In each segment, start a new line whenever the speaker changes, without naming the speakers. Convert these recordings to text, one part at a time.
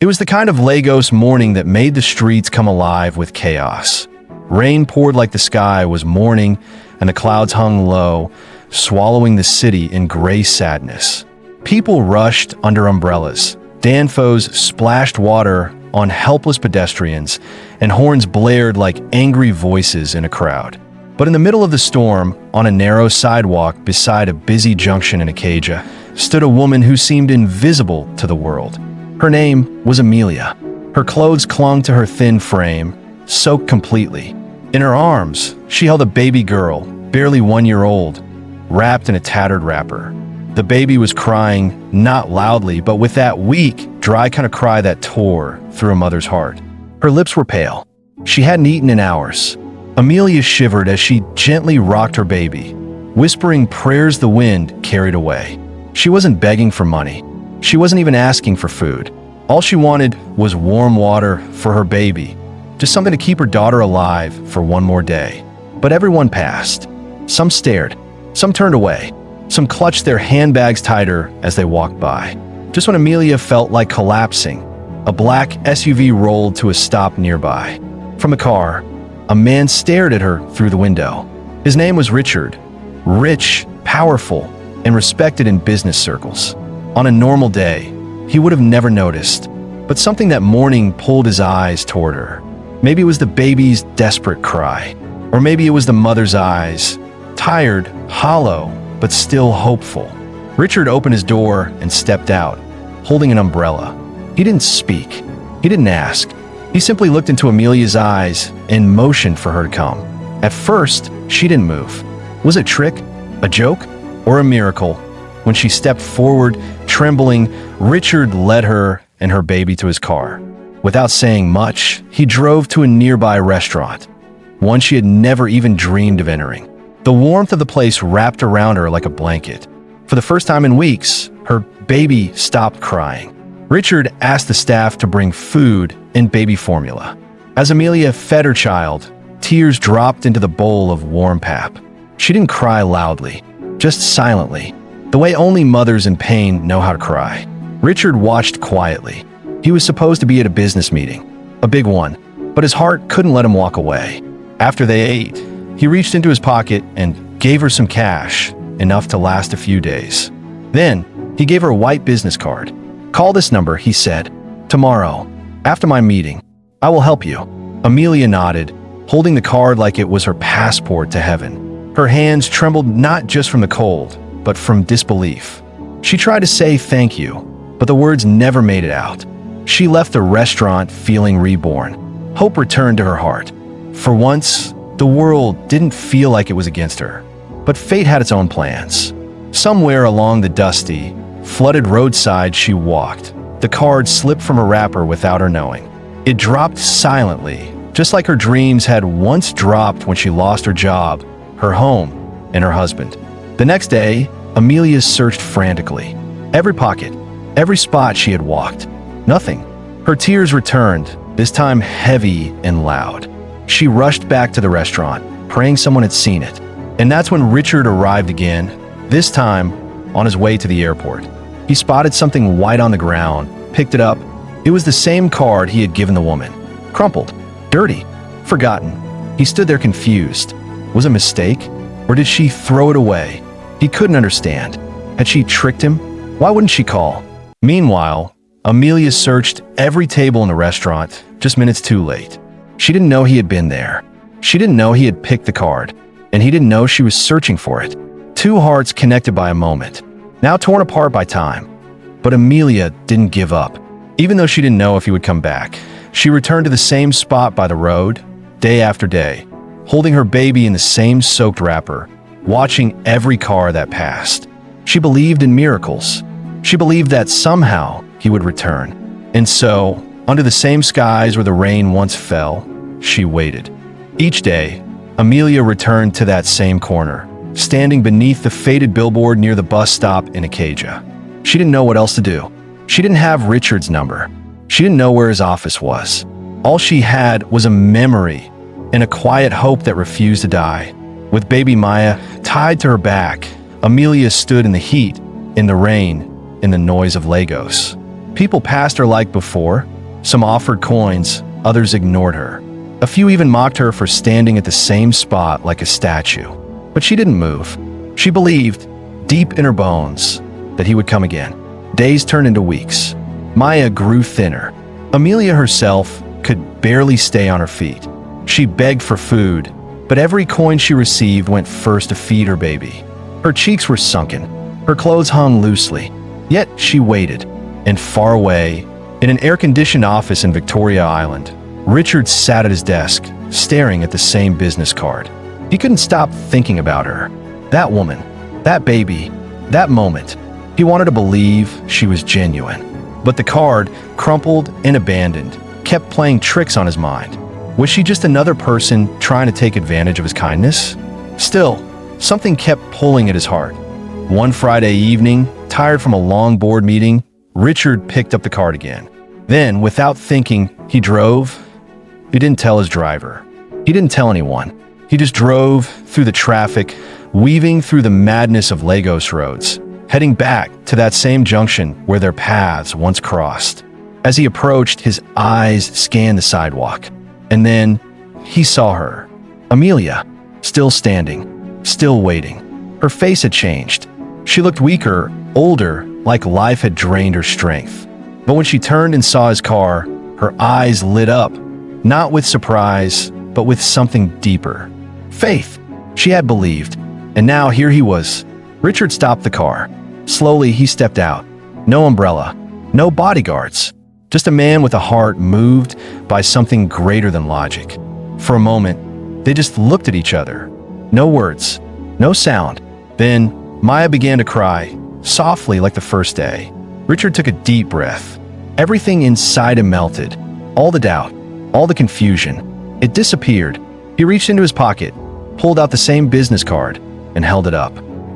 It was the kind of Lagos morning that made the streets come alive with chaos. Rain poured like the sky was mourning, and the clouds hung low, swallowing the city in gray sadness. People rushed under umbrellas. Danfos splashed water on helpless pedestrians, and horns blared like angry voices in a crowd. But in the middle of the storm, on a narrow sidewalk beside a busy junction in Ikeja, stood a woman who seemed invisible to the world. Her name was Amelia. Her clothes clung to her thin frame, soaked completely. In her arms, she held a baby girl, barely 1 year old, wrapped in a tattered wrapper. The baby was crying, not loudly, but with that weak, dry kind of cry that tore through a mother's heart. Her lips were pale. She hadn't eaten in hours. Amelia shivered as she gently rocked her baby, whispering prayers the wind carried away. She wasn't begging for money. She wasn't even asking for food. All she wanted was warm water for her baby, just something to keep her daughter alive for one more day. But everyone passed. Some stared, some turned away, some clutched their handbags tighter as they walked by. Just when Amelia felt like collapsing, a black SUV rolled to a stop nearby. From the car, a man stared at her through the window. His name was Richard. Rich, powerful, and respected in business circles. On a normal day, he would have never noticed, but something that morning pulled his eyes toward her. Maybe it was the baby's desperate cry, or maybe it was the mother's eyes, tired, hollow, but still hopeful. Richard opened his door and stepped out, holding an umbrella. He didn't speak. He didn't ask. He simply looked into Amelia's eyes and motioned for her to come. At first, she didn't move. Was it a trick, a joke, or a miracle? When she stepped forward, trembling, Richard led her and her baby to his car. Without saying much, he drove to a nearby restaurant, one she had never even dreamed of entering. The warmth of the place wrapped around her like a blanket. For the first time in weeks, her baby stopped crying. Richard asked the staff to bring food and baby formula. As Amelia fed her child, tears dropped into the bowl of warm pap. She didn't cry loudly, just silently, the way only mothers in pain know how to cry. Richard watched quietly. He was supposed to be at a business meeting, a big one, but his heart couldn't let him walk away. After they ate, he reached into his pocket and gave her some cash, enough to last a few days. Then, he gave her a white business card. "Call this number," he said. "Tomorrow, after my meeting, I will help you." Amelia nodded, holding the card like it was her passport to heaven. Her hands trembled not just from the cold, but from disbelief. She tried to say thank you, but the words never made it out. She left the restaurant feeling reborn. Hope returned to her heart. For once, the world didn't feel like it was against her. But fate had its own plans. Somewhere along the dusty, flooded roadside she walked, the card slipped from her wrapper without her knowing. It dropped silently, just like her dreams had once dropped when she lost her job, her home, and her husband. The next day, Amelia searched frantically. Every pocket, every spot she had walked. Nothing. Her tears returned, this time heavy and loud. She rushed back to the restaurant, praying someone had seen it. And that's when Richard arrived again, this time on his way to the airport. He spotted something white on the ground, picked it up. It was the same card he had given the woman. Crumpled, dirty, forgotten. He stood there confused. Was it a mistake? Or did she throw it away? He couldn't understand. Had she tricked him? Why wouldn't she call? Meanwhile, Amelia searched every table in the restaurant, just minutes too late. She didn't know he had been there. She didn't know he had picked the card, and he didn't know she was searching for it. Two hearts connected by a moment, now torn apart by time. But Amelia didn't give up. Even though she didn't know if he would come back, she returned to the same spot by the road, day after day, holding her baby in the same soaked wrapper, watching every car that passed. She believed in miracles. She believed that somehow he would return. And so, under the same skies where the rain once fell, she waited. Each day, Amelia returned to that same corner, standing beneath the faded billboard near the bus stop in Ikeja. She didn't know what else to do. She didn't have Richard's number. She didn't know where his office was. All she had was a memory and a quiet hope that refused to die. With baby Maya tied to her back, Amelia stood in the heat, in the rain, in the noise of Lagos. People passed her like before. Some offered coins, others ignored her. A few even mocked her for standing at the same spot like a statue. But she didn't move. She believed, deep in her bones, that he would come again. Days turned into weeks. Maya grew thinner. Amelia herself could barely stay on her feet. She begged for food, but every coin she received went first to feed her baby. Her cheeks were sunken. Her clothes hung loosely. Yet she waited. And far away, in an air-conditioned office in Victoria Island, Richard sat at his desk, staring at the same business card. He couldn't stop thinking about her. That woman, that baby, that moment. He wanted to believe she was genuine. But the card, crumpled and abandoned, kept playing tricks on his mind. Was she just another person trying to take advantage of his kindness? Still, something kept pulling at his heart. One Friday evening, tired from a long board meeting, Richard picked up the card again. Then, without thinking, he drove. He didn't tell his driver. He didn't tell anyone. He just drove through the traffic, weaving through the madness of Lagos roads, heading back to that same junction where their paths once crossed. As he approached, his eyes scanned the sidewalk. And then, he saw her. Amelia, still standing, still waiting. Her face had changed. She looked weaker, older, like life had drained her strength. But when she turned and saw his car, her eyes lit up, not with surprise, but with something deeper. Faith. She had believed. And now here he was. Richard stopped the car. Slowly, he stepped out. No umbrella, no bodyguards. Just a man with a heart moved by something greater than logic. For a moment, they just looked at each other. No words, no sound. Then, Maya began to cry, softly like the first day. Richard took a deep breath. Everything inside him melted. All the doubt, all the confusion. It disappeared. He reached into his pocket, pulled out the same business card, and held it up.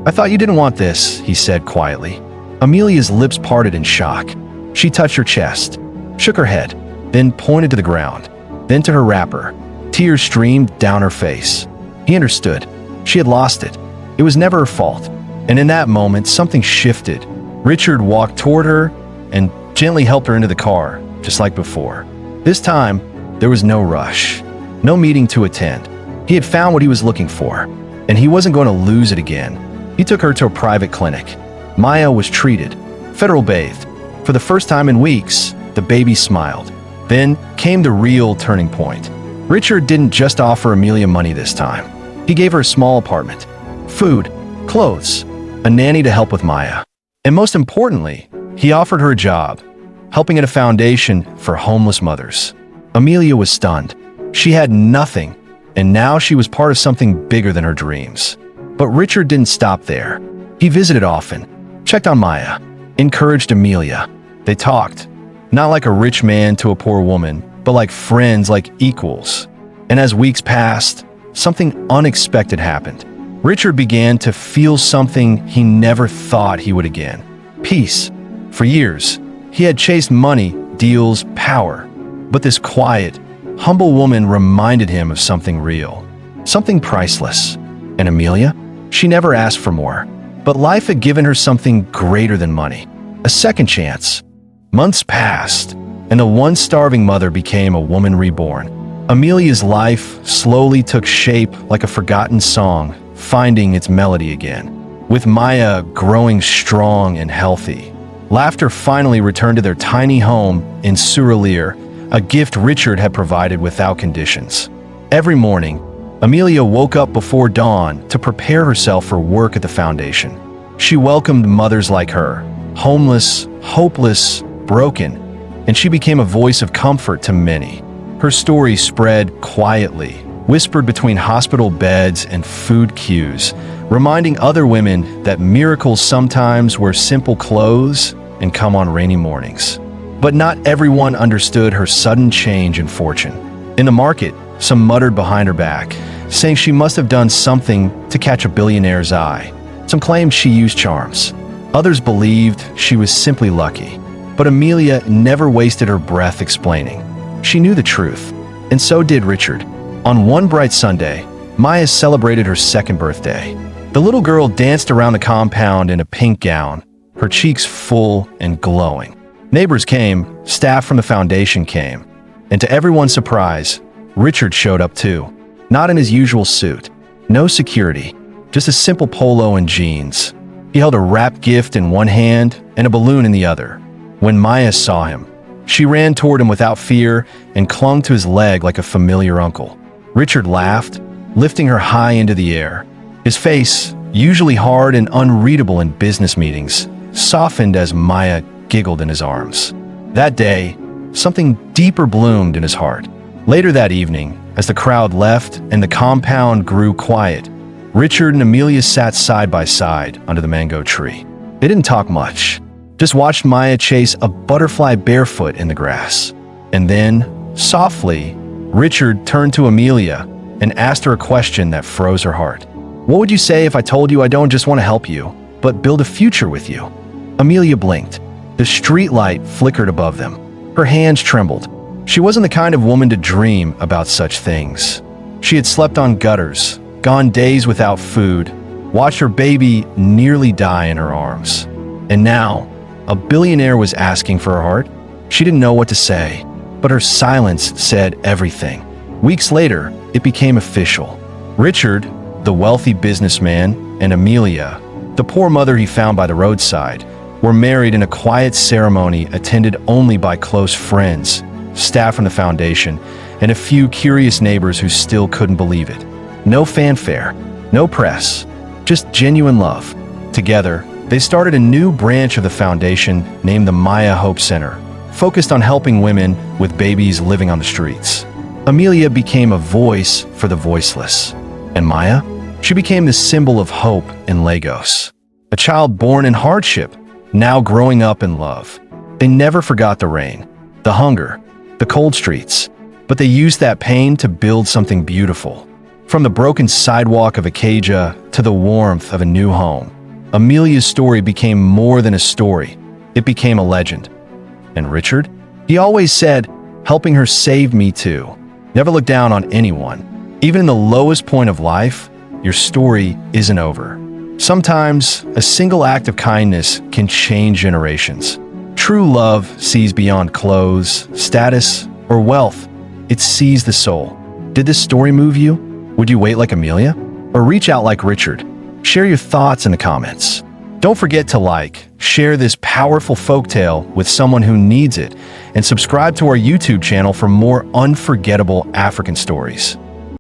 "I thought you didn't want this," he said quietly. Amelia's lips parted in shock. She touched her chest, shook her head, then pointed to the ground, then to her wrapper. Tears streamed down her face. He understood. She had lost it. It was never her fault. And in that moment, something shifted. Richard walked toward her and gently helped her into the car, just like before. This time, there was no rush, no meeting to attend. He had found what he was looking for, and he wasn't going to lose it again. He took her to a private clinic. Maya was treated, federal bathed. For the first time in weeks, the baby smiled. Then came the real turning point. Richard didn't just offer Amelia money this time. He gave her a small apartment, food, clothes, a nanny to help with Maya. And most importantly, he offered her a job, helping at a foundation for homeless mothers. Amelia was stunned. She had nothing, and now she was part of something bigger than her dreams. But Richard didn't stop there. He visited often, checked on Maya, encouraged Amelia. They talked, not like a rich man to a poor woman, but like friends, like equals. And as weeks passed, something unexpected happened. Richard began to feel something he never thought he would again. Peace. For years, he had chased money, deals, power. But this quiet, humble woman reminded him of something real, something priceless. And Amelia? She never asked for more. But life had given her something greater than money. A second chance. Months passed, and the once starving mother became a woman reborn. Amelia's life slowly took shape like a forgotten song, finding its melody again. With Maya growing strong and healthy, laughter finally returned to their tiny home in Suralere, a gift Richard had provided without conditions. Every morning, Amelia woke up before dawn to prepare herself for work at the foundation. She welcomed mothers like her, homeless, hopeless, broken, and she became a voice of comfort to many. Her story spread quietly, whispered between hospital beds and food queues, reminding other women that miracles sometimes wear simple clothes and come on rainy mornings. But not everyone understood her sudden change in fortune. In the market, some muttered behind her back, saying she must have done something to catch a billionaire's eye. Some claimed she used charms. Others believed she was simply lucky. But Amelia never wasted her breath explaining. She knew the truth, and so did Richard. On one bright Sunday, Maya celebrated her second birthday. The little girl danced around the compound in a pink gown, her cheeks full and glowing. Neighbors came, staff from the foundation came, and to everyone's surprise, Richard showed up too. Not in his usual suit, no security, just a simple polo and jeans. He held a wrapped gift in one hand and a balloon in the other. When Maya saw him, she ran toward him without fear and clung to his leg like a familiar uncle. Richard laughed, lifting her high into the air. His face, usually hard and unreadable in business meetings, softened as Maya giggled in his arms. That day, something deeper bloomed in his heart. Later that evening, as the crowd left and the compound grew quiet, Richard and Amelia sat side by side under the mango tree. They didn't talk much, just watched Maya chase a butterfly barefoot in the grass. And then, softly, Richard turned to Amelia and asked her a question that froze her heart. "What would you say if I told you I don't just want to help you, but build a future with you?" Amelia blinked. The street light flickered above them. Her hands trembled. She wasn't the kind of woman to dream about such things. She had slept on gutters, gone days without food, watched her baby nearly die in her arms. And now, a billionaire was asking for her heart. She didn't know what to say, but her silence said everything. Weeks later, it became official. Richard, the wealthy businessman, and Amelia, the poor mother he found by the roadside, were married in a quiet ceremony attended only by close friends, staff from the foundation, and a few curious neighbors who still couldn't believe it. No fanfare, no press, just genuine love. Together, they started a new branch of the foundation named the Maya Hope Center, focused on helping women with babies living on the streets. Amelia became a voice for the voiceless. And Maya? She became the symbol of hope in Lagos. A child born in hardship, now growing up in love. They never forgot the rain, the hunger, the cold streets, but they used that pain to build something beautiful. From the broken sidewalk of Acadia to the warmth of a new home, Amelia's story became more than a story. It became a legend. And Richard? He always said, helping her saved me too. Never look down on anyone. Even in the lowest point of life, your story isn't over. Sometimes, a single act of kindness can change generations. True love sees beyond clothes, status, or wealth. It sees the soul. Did this story move you? Would you wait like Amelia? Or reach out like Richard? Share your thoughts in the comments. Don't forget to like, share this powerful folktale with someone who needs it, and subscribe to our YouTube channel for more unforgettable African stories.